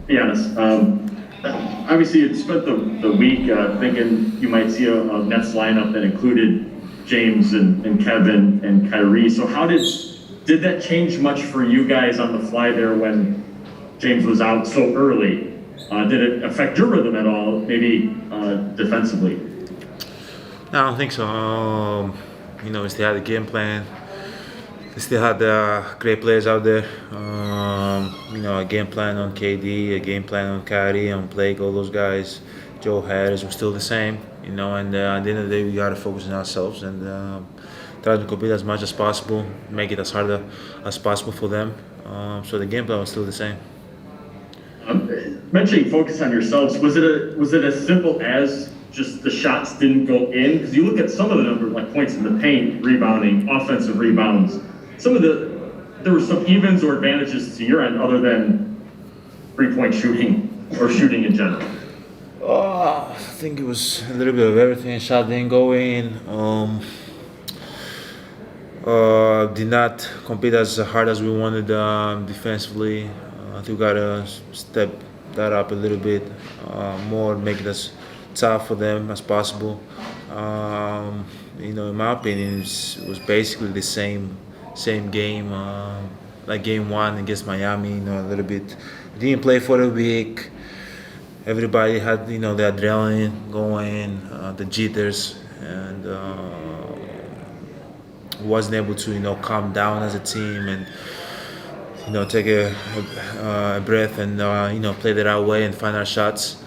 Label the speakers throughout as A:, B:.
A: Giannis, obviously you spent the week thinking you might see a Nets lineup that included James and Kevin and Kyrie. So did that change much for you guys on the fly there when James was out so early? Did it affect your rhythm at all, maybe defensively?
B: No, I don't think so. We still had the game plan. We still had great players out there. A game plan on KD, a game plan on Kyrie, on Blake, all those guys. Joe Harris was still the same. And at the end of the day, we got to focus on ourselves and try to compete as much as possible, make it as hard as possible for them. So the game plan was still the same.
A: Mentioning focus on yourselves, was it as simple as just the shots didn't go in? Because you look at some of the numbers, like points in the paint, rebounding, offensive rebounds. There were some evens or advantages to your end other than 3-point shooting or shooting in general.
B: I think it was a little bit of everything. Shot didn't go in. Did not compete as hard as we wanted defensively. I think we gotta step that up a little bit more, make it as tough for them as possible. In my opinion, it was basically the same game, like game one against Miami. A little bit. Didn't play for a week. Everybody had the adrenaline going, the jitters, and wasn't able to calm down as a team and take a breath and play the right way and find our shots.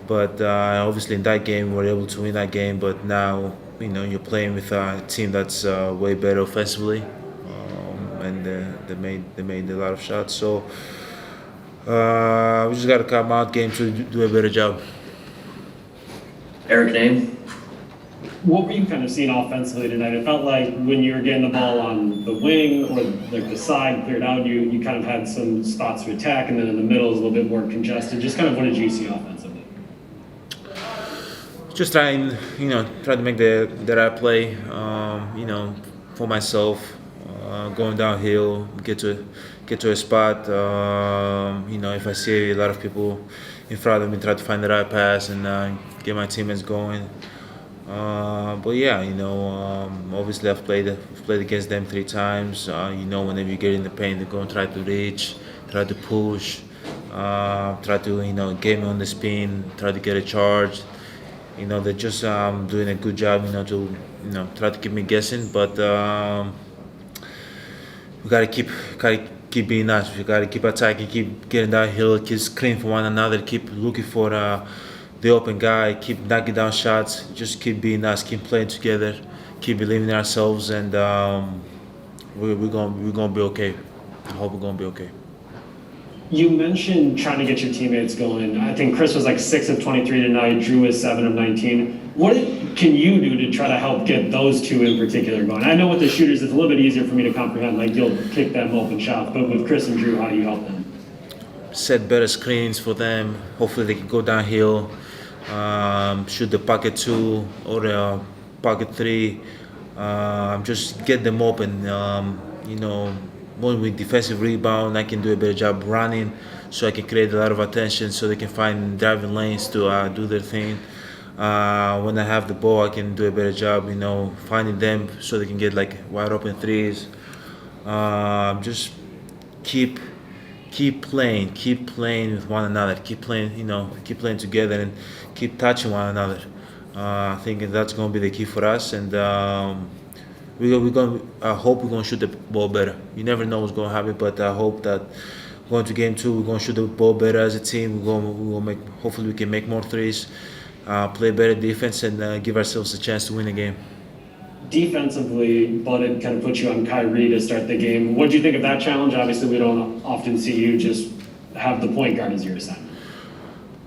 B: But obviously in that game we were able to win that game. But now you're playing with a team that's way better offensively, and they made a lot of shots. So we just got to come out game to do a better job.
C: Eric Name.
D: What were you kind of seeing offensively tonight? It felt like when you were getting the ball on the wing or like the side cleared out, you kind of had some spots to attack, and then in the middle is a little bit more congested. Just kind of what did you see offensively?
B: Just trying to make the right play, for myself, going downhill, get to a spot. If I see a lot of people in front of me, try to find the right pass and get my teammates going. But yeah, obviously I've played against them 3 times. Whenever you get in the paint, they're going to try to reach, try to push, try to get me on the spin, try to get a charge. They're just doing a good job, to try to keep me guessing. But we gotta keep being nice. We gotta keep attacking, keep getting downhill, keep screaming for one another, keep looking for the open guy, keep knocking down shots, just keep being nice, keep playing together, keep believing in ourselves, and we're gonna be okay. I hope we're gonna be okay.
D: You mentioned trying to get your teammates going. I think Chris was like 6 of 23 tonight. Drew is 7 of 19. What can you do to try to help get those two in particular going? I know with the shooters, it's a little bit easier for me to comprehend. Like you'll kick them open shots, but with Chris and Drew, how do you help them?
B: Set better screens for them. Hopefully they can go downhill, shoot the pocket 2 or the pocket 3. Just get them open. When we defensive rebound, I can do a better job running, so I can create a lot of attention, so they can find driving lanes to do their thing. When I have the ball, I can do a better job, finding them so they can get like wide open threes. Just keep playing with one another, keep playing together, and keep touching one another. I think that's going to be the key for us, and I hope we're going to shoot the ball better. You never know what's going to happen, but I hope that going to game 2, we're going to shoot the ball better as a team. Hopefully we can make more threes, play better defense, and give ourselves a chance to win the game.
D: Defensively, Bud kind of put you on Kyrie to start the game. What do you think of that challenge? Obviously, we don't often see you just have the point guard as your assignment.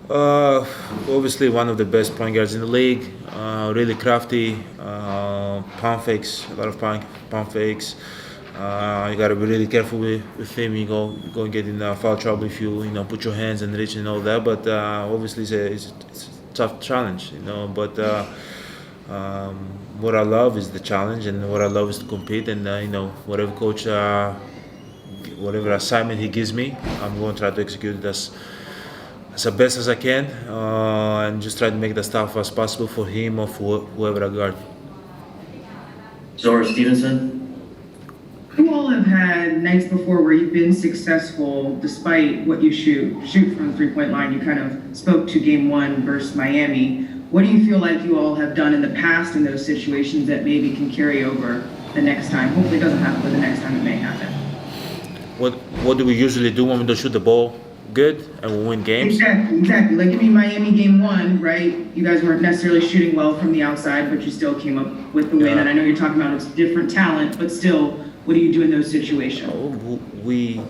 B: Obviously one of the best point guards in the league. Really crafty, pump fakes, a lot of pump fakes. You gotta be really careful with him. You go and get in foul trouble if you put your hands and reach and all that. But obviously it's a tough challenge, But what I love is the challenge, and what I love is to compete. And whatever coach, whatever assignment he gives me, I'm going to try to execute it as best as I can, and just try to make the stuff as possible for him or for whoever I guard.
A: Zora Stevenson.
C: You all have had nights before where you've been successful despite what you shoot from the three-point line. You kind of spoke to game one versus Miami. What do you feel like you all have done in the past in those situations that maybe can carry over the next time? Hopefully it doesn't happen, but the next time it may happen.
B: What do we usually do when we don't shoot the ball good and we win games?
C: Exactly. Like, Miami game one, right? You guys weren't necessarily shooting well from the outside, but you still came up with the win.
B: Yeah.
C: And I know you're talking about it's different talent, but still, what do you do in those situations?
B: We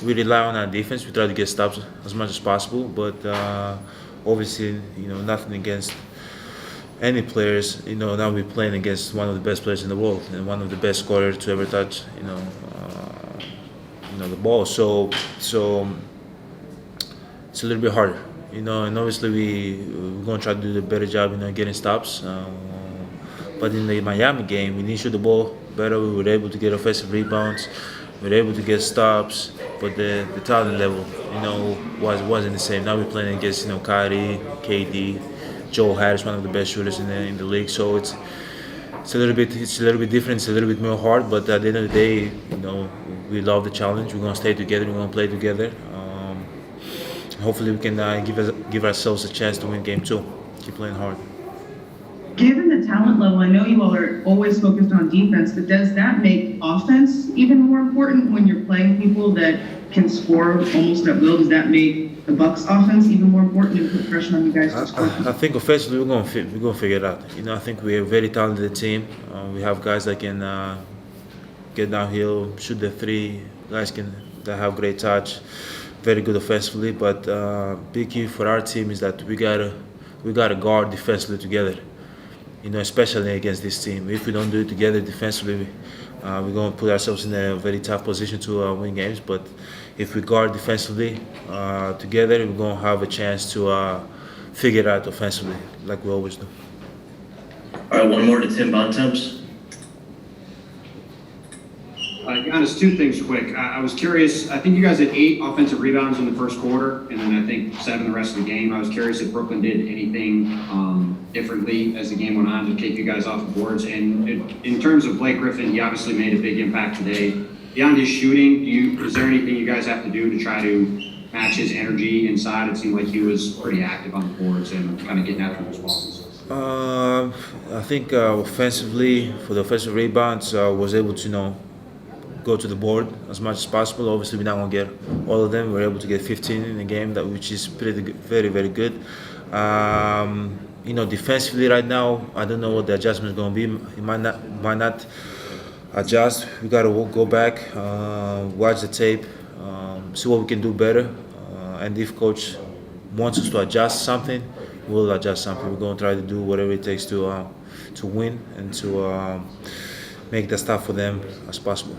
B: rely on our defense. We try to get stops as much as possible, but obviously, nothing against any players. Now we're playing against one of the best players in the world and one of the best scorers to ever touch. The ball. So it's a little bit harder. And obviously we're gonna try to do a better job, getting stops. But in the Miami game, we didn't shoot the ball better. We were able to get offensive rebounds. We were able to get stops, but the talent level, wasn't the same. Now we're playing against, Kyrie, KD, Joe Harris, one of the best shooters in the league. So it's a little bit different. It's a little bit more hard. But at the end of the day, we love the challenge. We're gonna stay together. We're gonna play together. Hopefully, we can give ourselves a chance to win game two. Keep playing hard.
C: Given the talent level, I know you all are always focused on defense, but does that make offense even more important when you're playing people that can score almost at will? Does that make the Bucks offense even more important and put pressure on you guys to score?
B: I think offensively we're gonna figure it out. I think we're a very talented team. We have guys that can get downhill, shoot the three. Guys that have great touch, very good offensively. But big key for our team is that we gotta guard defensively together. Especially against this team. If we don't do it together defensively, we're going to put ourselves in a very tough position to win games. But if we guard defensively together, we're going to have a chance to figure it out offensively, like we always do.
A: All right, one more to Tim Bontemps.
E: Giannis, two things quick. I was curious, I think you guys had 8 offensive rebounds in the first quarter, and then I think 7 the rest of the game. I was curious if Brooklyn did anything differently as the game went on to keep you guys off the boards. And in terms of Blake Griffin, he obviously made a big impact today. Beyond his shooting, is there anything you guys have to do to try to match his energy inside? It seemed like he was pretty active on the boards and kind of getting after his balls.
B: I think offensively, for the offensive rebounds, was able to go to the board as much as possible. Obviously, we're not going to get all of them. We're able to get 15 in the game, which is pretty good, very, very good. Defensively right now, I don't know what the adjustment is going to be. It might not adjust. We got to go back, watch the tape, see what we can do better. And if coach wants us to adjust something, we'll adjust something. We're going to try to do whatever it takes to win and to make the stuff for them as possible.